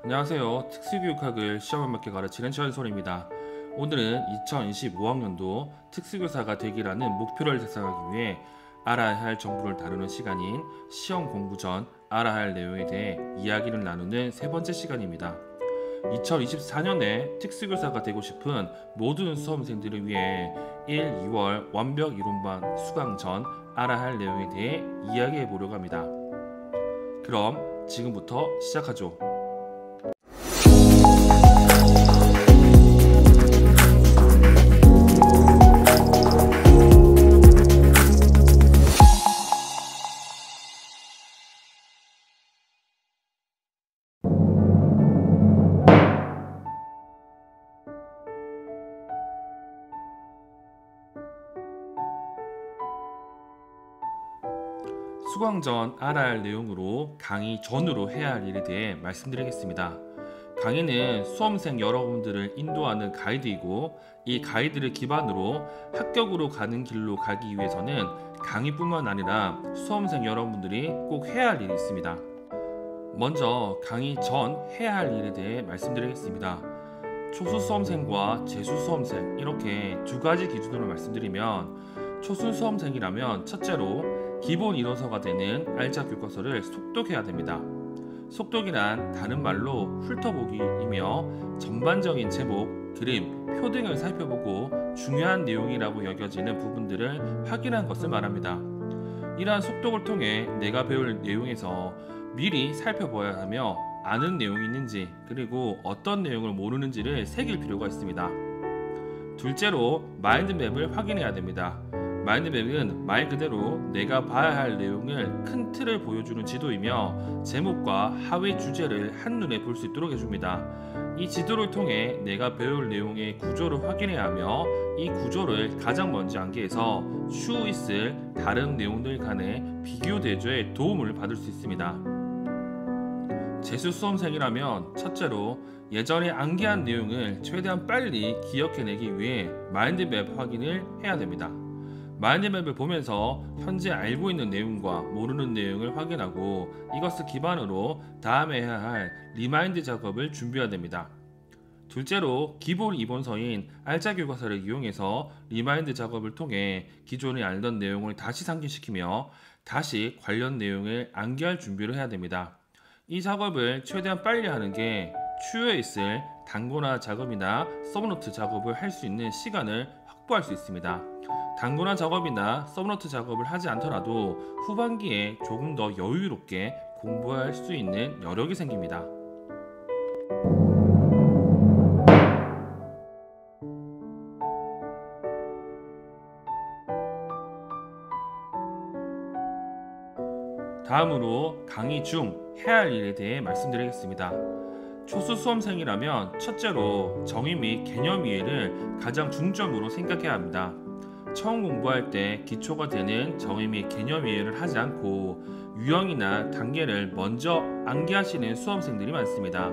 안녕하세요. 특수교육학을 시험에 맞게 가르치는 최현솔입니다. 오늘은 2025학년도 특수교사가 되기라는 목표를 달성하기 위해 알아야 할 정보를 다루는 시간인 시험 공부 전 알아야 할 내용에 대해 이야기를 나누는 세 번째 시간입니다. 2024년에 특수교사가 되고 싶은 모든 수험생들을 위해 1, 2월 완벽 이론반 수강 전 알아야 할 내용에 대해 이야기해 보려고 합니다. 그럼 지금부터 시작하죠. 수강 전 알아야 할 내용으로 강의 전후로 해야 할 일에 대해 말씀드리겠습니다. 강의는 수험생 여러분들을 인도하는 가이드이고 이 가이드를 기반으로 합격으로 가는 길로 가기 위해서는 강의뿐만 아니라 수험생 여러분들이 꼭 해야 할 일이 있습니다. 먼저 강의 전 해야 할 일에 대해 말씀드리겠습니다. 초수 수험생과 재수 수험생 이렇게 두 가지 기준으로 말씀드리면 초수 수험생이라면 첫째로 기본 일어서가 되는 알짜 교과서를 속독해야 됩니다. 속독이란 다른 말로 훑어보기이며 전반적인 제목, 그림, 표 등을 살펴보고 중요한 내용이라고 여겨지는 부분들을 확인한 것을 말합니다. 이러한 속독을 통해 내가 배울 내용에서 미리 살펴봐야 하며 아는 내용이 있는지 그리고 어떤 내용을 모르는지를 새길 필요가 있습니다. 둘째로 마인드맵을 확인해야 됩니다. 마인드맵은 말 그대로 내가 봐야 할 내용을 큰 틀을 보여주는 지도이며 제목과 하위 주제를 한눈에 볼 수 있도록 해줍니다. 이 지도를 통해 내가 배울 내용의 구조를 확인해야 하며 이 구조를 가장 먼저 암기해서 추후 있을 다른 내용들 간의 비교 대조에 도움을 받을 수 있습니다. 재수 수험생이라면 첫째로 예전에 암기한 내용을 최대한 빨리 기억해내기 위해 마인드맵 확인을 해야 됩니다. 마인드맵을 보면서 현재 알고 있는 내용과 모르는 내용을 확인하고 이것을 기반으로 다음에 해야 할 리마인드 작업을 준비해야 됩니다. 둘째로 기본 이본서인 알짜 교과서를 이용해서 리마인드 작업을 통해 기존에 알던 내용을 다시 상기시키며 다시 관련 내용을 암기할 준비를 해야 됩니다. 이 작업을 최대한 빨리 하는 게 추후에 있을 단권화 작업이나 서브노트 작업을 할 수 있는 시간을 확보할 수 있습니다. 단권화 작업이나 서브노트 작업을 하지 않더라도 후반기에 조금 더 여유롭게 공부할 수 있는 여력이 생깁니다. 다음으로 강의 중 해야 할 일에 대해 말씀드리겠습니다. 초수 수험생이라면 첫째로 정의 및 개념 이해를 가장 중점으로 생각해야 합니다. 처음 공부할 때 기초가 되는 정의 및 개념 이해를 하지 않고 유형이나 단계를 먼저 암기하시는 수험생들이 많습니다.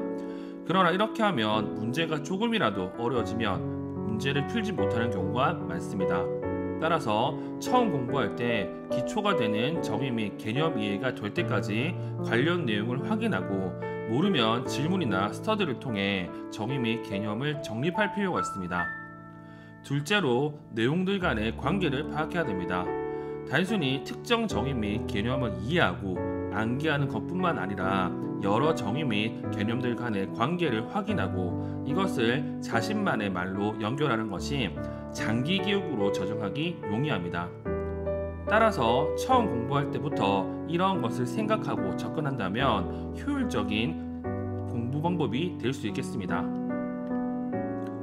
그러나 이렇게 하면 문제가 조금이라도 어려워지면 문제를 풀지 못하는 경우가 많습니다. 따라서 처음 공부할 때 기초가 되는 정의 및 개념 이해가 될 때까지 관련 내용을 확인하고 모르면 질문이나 스터디를 통해 정의 및 개념을 정립할 필요가 있습니다. 둘째로 내용들 간의 관계를 파악해야 됩니다. 단순히 특정 정의 및 개념을 이해하고 암기하는 것뿐만 아니라 여러 정의 및 개념들 간의 관계를 확인하고 이것을 자신만의 말로 연결하는 것이 장기 기억으로 저장하기 용이합니다. 따라서 처음 공부할 때부터 이러한 것을 생각하고 접근한다면 효율적인 공부 방법이 될 수 있겠습니다.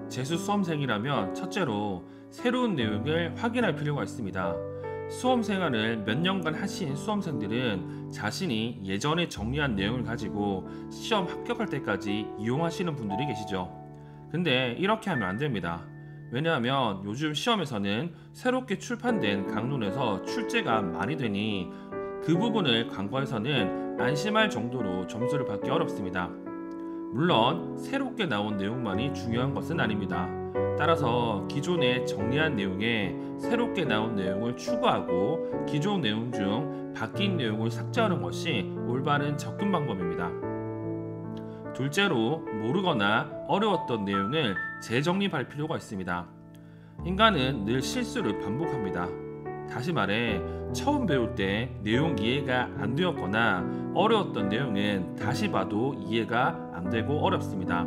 재수 수험생이라면 첫째로 새로운 내용을 확인할 필요가 있습니다. 수험 생활을 몇 년간 하신 수험생들은 자신이 예전에 정리한 내용을 가지고 시험 합격할 때까지 이용하시는 분들이 계시죠. 근데 이렇게 하면 안 됩니다. 왜냐하면 요즘 시험에서는 새롭게 출판된 강론에서 출제가 많이 되니 그 부분을 간과해서는 안심할 정도로 점수를 받기 어렵습니다. 물론 새롭게 나온 내용만이 중요한 것은 아닙니다. 따라서 기존에 정리한 내용에 새롭게 나온 내용을 추가하고 기존 내용 중 바뀐 내용을 삭제하는 것이 올바른 접근 방법입니다. 둘째로 모르거나 어려웠던 내용을 재정립할 필요가 있습니다. 인간은 늘 실수를 반복합니다. 다시 말해 처음 배울 때 내용 이해가 안 되었거나 어려웠던 내용은 다시 봐도 이해가 안 되고 어렵습니다.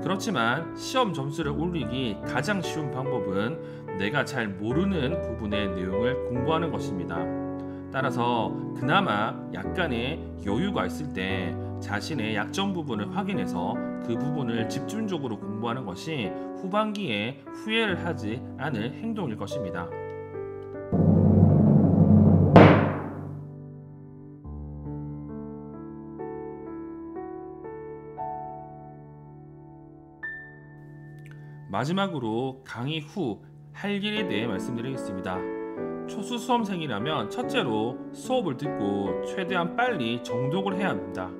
그렇지만 시험 점수를 올리기 가장 쉬운 방법은 내가 잘 모르는 부분의 내용을 공부하는 것입니다. 따라서 그나마 약간의 여유가 있을 때 자신의 약점 부분을 확인해서 그 부분을 집중적으로 공부하는 것이 후반기에 후회를 하지 않을 행동일 것입니다. 마지막으로 강의 후 할 일에 대해 말씀드리겠습니다. 초수 수험생이라면 첫째로 수업을 듣고 최대한 빨리 정독을 해야 합니다.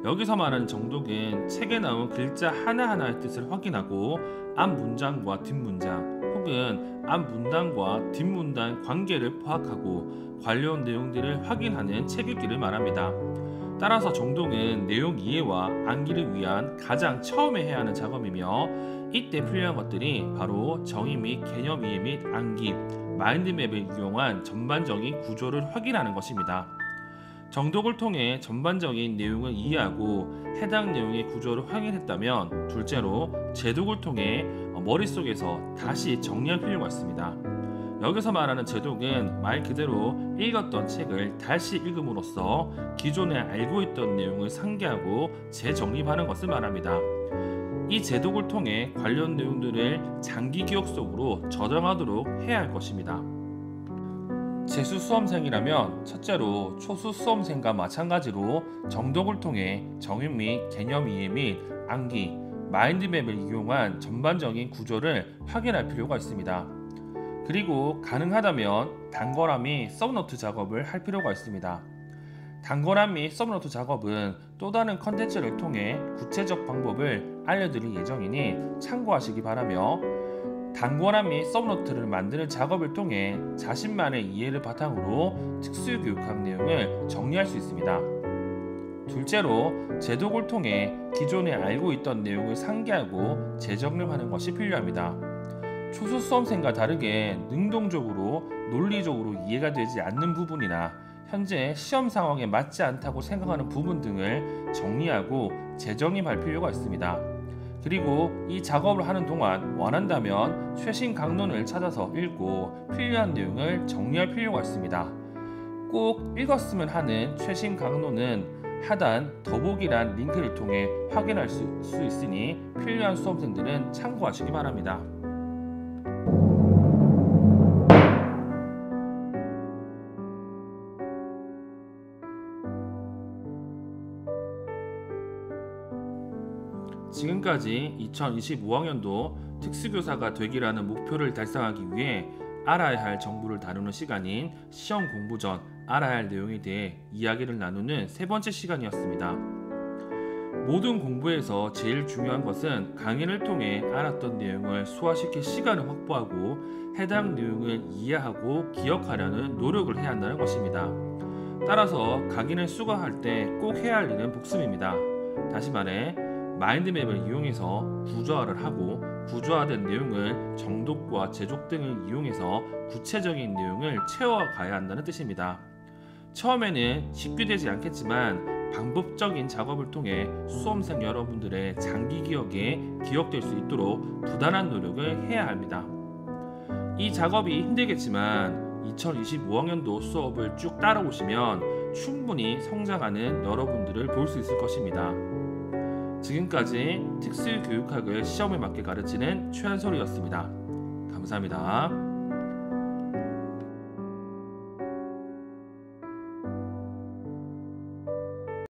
여기서 말하는 정독은 책에 나온 글자 하나하나의 뜻을 확인하고 앞 문장과 뒷 문장 혹은 앞 문단과 뒷 문단 관계를 파악하고 관련 내용들을 확인하는 책 읽기를 말합니다. 따라서 정독은 내용 이해와 암기를 위한 가장 처음에 해야 하는 작업이며 이때 필요한 것들이 바로 정의 및 개념 이해 및 암기, 마인드맵을 이용한 전반적인 구조를 확인하는 것입니다. 정독을 통해 전반적인 내용을 이해하고 해당 내용의 구조를 확인했다면 둘째로 재독을 통해 머릿속에서 다시 정리할 필요가 있습니다. 여기서 말하는 재독은 말 그대로 읽었던 책을 다시 읽음으로써 기존에 알고 있던 내용을 상기하고 재정립하는 것을 말합니다. 이 재독을 통해 관련 내용들을 장기 기억 속으로 저장하도록 해야 할 것입니다. 재수 수험생이라면 첫째로 초수 수험생과 마찬가지로 정독을 통해 정의 및 개념 이해 및 암기, 마인드맵을 이용한 전반적인 구조를 확인할 필요가 있습니다. 그리고 가능하다면 단거라 및 서브노트 작업을 할 필요가 있습니다. 단거라 및 서브노트 작업은 또 다른 컨텐츠를 통해 구체적 방법을 알려드릴 예정이니 참고하시기 바라며 단거라 및 서브노트를 만드는 작업을 통해 자신만의 이해를 바탕으로 특수교육학 내용을 정리할 수 있습니다. 둘째로 재독을 통해 기존에 알고 있던 내용을 상기하고 재정립하는 것이 필요합니다. 초수 수험생과 다르게 능동적으로 논리적으로 이해가 되지 않는 부분이나 현재 시험 상황에 맞지 않다고 생각하는 부분 등을 정리하고 재정립할 필요가 있습니다. 그리고 이 작업을 하는 동안 원한다면 최신 강론을 찾아서 읽고 필요한 내용을 정리할 필요가 있습니다. 꼭 읽었으면 하는 최신 강론은 하단 더보기란 링크를 통해 확인할 수 있으니 필요한 수험생들은 참고하시기 바랍니다. 지금까지 2025학년도 특수교사가 되기라는 목표를 달성하기 위해 알아야 할 정보를 다루는 시간인 시험 공부 전 알아야 할 내용에 대해 이야기를 나누는 세 번째 시간이었습니다. 모든 공부에서 제일 중요한 것은 강의를 통해 알았던 내용을 소화시킬 시간을 확보하고 해당 내용을 이해하고 기억하려는 노력을 해야 한다는 것입니다. 따라서 강의를 수강할 때 꼭 해야 할 일은 복습입니다. 다시 말해 마인드맵을 이용해서 구조화를 하고 구조화된 내용을 정독과 재족 등을 이용해서 구체적인 내용을 채워가야 한다는 뜻입니다. 처음에는 쉽게 되지 않겠지만 반복적인 작업을 통해 수험생 여러분들의 장기 기억에 기억될 수 있도록 부단한 노력을 해야 합니다. 이 작업이 힘들겠지만 2025학년도 수업을 쭉 따라오시면 충분히 성장하는 여러분들을 볼 수 있을 것입니다. 지금까지 특수교육학을 시험에 맞게 가르치는 최한솔이었습니다. 감사합니다.